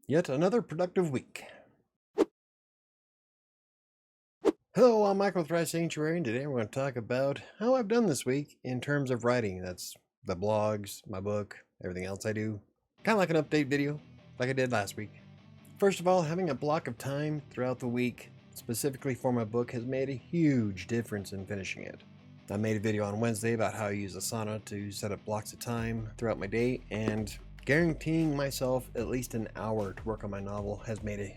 Yet another productive week. Hello, I'm Michael with WriterSanctuary, and today we're going to talk about how I've done this week in terms of writing. That's the blogs, my book, everything else I do. Kind of like an update video, like I did last week. First of all, having a block of time throughout the week, specifically for my book, has made a huge difference in finishing it. I made a video on Wednesday about how I use Asana to set up blocks of time throughout my day, and guaranteeing myself at least an hour to work on my novel has made a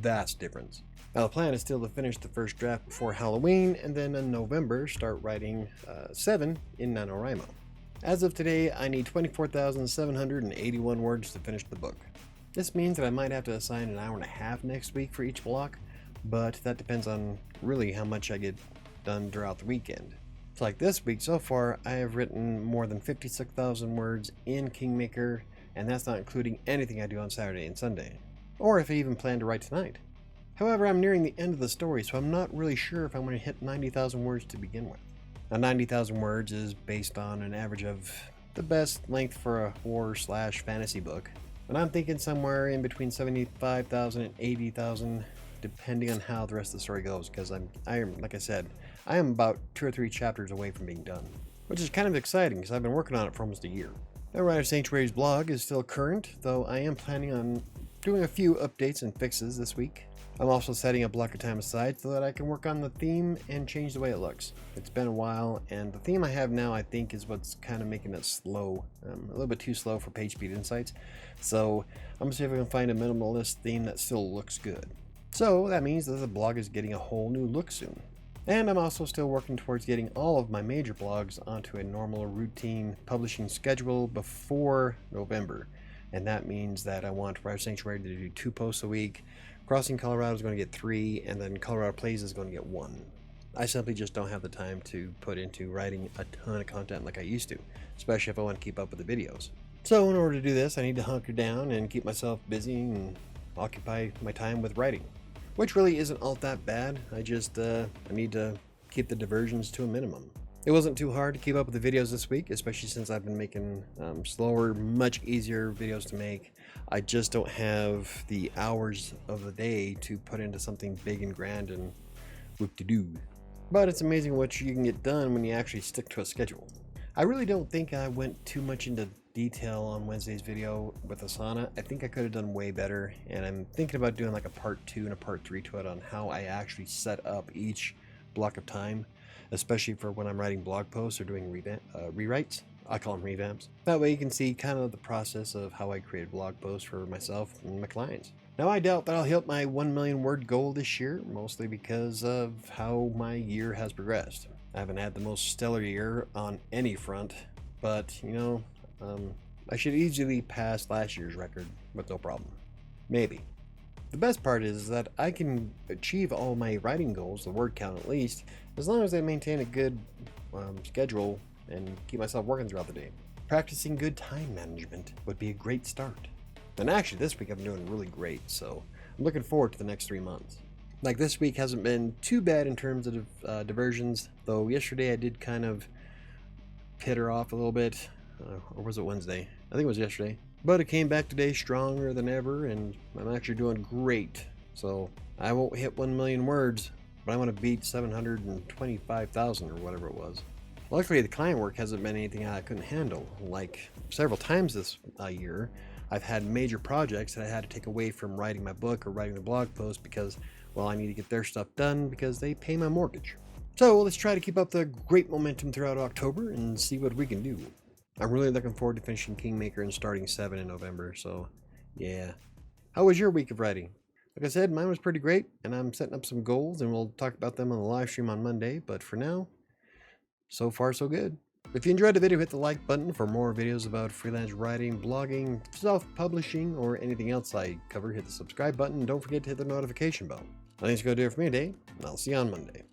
vast difference. Now the plan is still to finish the first draft before Halloween, and then in November start writing 7 in NaNoWriMo. As of today, I need 24,781 words to finish the book. This means that I might have to assign an hour and a half next week for each block, but that depends on really how much I get done throughout the weekend. So like this week so far, I have written more than 56,000 words in Kingmaker, and that's not including anything I do on Saturday and Sunday, or if I even plan to write tonight. However, I'm nearing the end of the story, so I'm not really sure if I'm going to hit 90,000 words to begin with. Now 90,000 words is based on an average of the best length for a horror/fantasy book, but I'm thinking somewhere in between 75,000 and 80,000, depending on how the rest of the story goes, because like I said, I am about 2 or 3 chapters away from being done, which is kind of exciting because I've been working on it for almost a year. Now WriterSanctuary's blog is still current, though I am planning on doing a few updates and fixes this week. I'm also setting a block of time aside so that I can work on the theme and change the way it looks. It's been a while, and the theme I have now I think is what's kind of making it slow, a little bit too slow for page speed insights. So I'm gonna see if I can find a minimalist theme that still looks good. So that means that the blog is getting a whole new look soon. And I'm also still working towards getting all of my major blogs onto a normal routine publishing schedule before November. And that means that I want WriterSanctuary to do 2 posts a week. Crossing Colorado is going to get 3, and then Colorado Plays is going to get 1. I simply just don't have the time to put into writing a ton of content like I used to, especially if I want to keep up with the videos. So in order to do this, I need to hunker down and keep myself busy and occupy my time with writing, which really isn't all that bad. I need to keep the diversions to a minimum. It wasn't too hard to keep up with the videos this week, especially since I've been making slower, much easier videos to make. I just don't have the hours of the day to put into something big and grand and whoop-de-doo. But it's amazing what you can get done when you actually stick to a schedule. I really don't think I went too much into detail on Wednesday's video with Asana. I think I could have done way better, and I'm thinking about doing like a part 2 and a part 3 to it on how I actually set up each block of time, especially for when I'm writing blog posts or doing rewrites. I call them revamps. That way you can see kind of the process of how I create blog posts for myself and my clients. Now I doubt that I'll hit my 1 million word goal this year, mostly because of how my year has progressed. I haven't had the most stellar year on any front, but I should easily pass last year's record with no problem. Maybe. The best part is that I can achieve all my writing goals, the word count at least, as long as I maintain a good schedule and keep myself working throughout the day. Practicing good time management would be a great start. And actually this week I've been doing really great, so I'm looking forward to the next 3 months. Like this week hasn't been too bad in terms of diversions, though yesterday I did kind of pitter off a little bit, or was it Wednesday? I think it was yesterday. But it came back today stronger than ever, and I'm actually doing great. So I won't hit 1 million words, but I want to beat 725,000 or whatever it was. Luckily, the client work hasn't been anything I couldn't handle. Like several times this year, I've had major projects that I had to take away from writing my book or writing the blog post because, well, I need to get their stuff done because they pay my mortgage. So let's try to keep up the great momentum throughout October and see what we can do. I'm really looking forward to finishing Kingmaker and starting 7 in November, so yeah. How was your week of writing? Like I said, mine was pretty great, and I'm setting up some goals, and we'll talk about them on the live stream on Monday, but for now, so far so good. If you enjoyed the video, hit the like button for more videos about freelance writing, blogging, self-publishing, or anything else I cover. Hit the subscribe button, and don't forget to hit the notification bell. I think it's going to do it for me today, and I'll see you on Monday.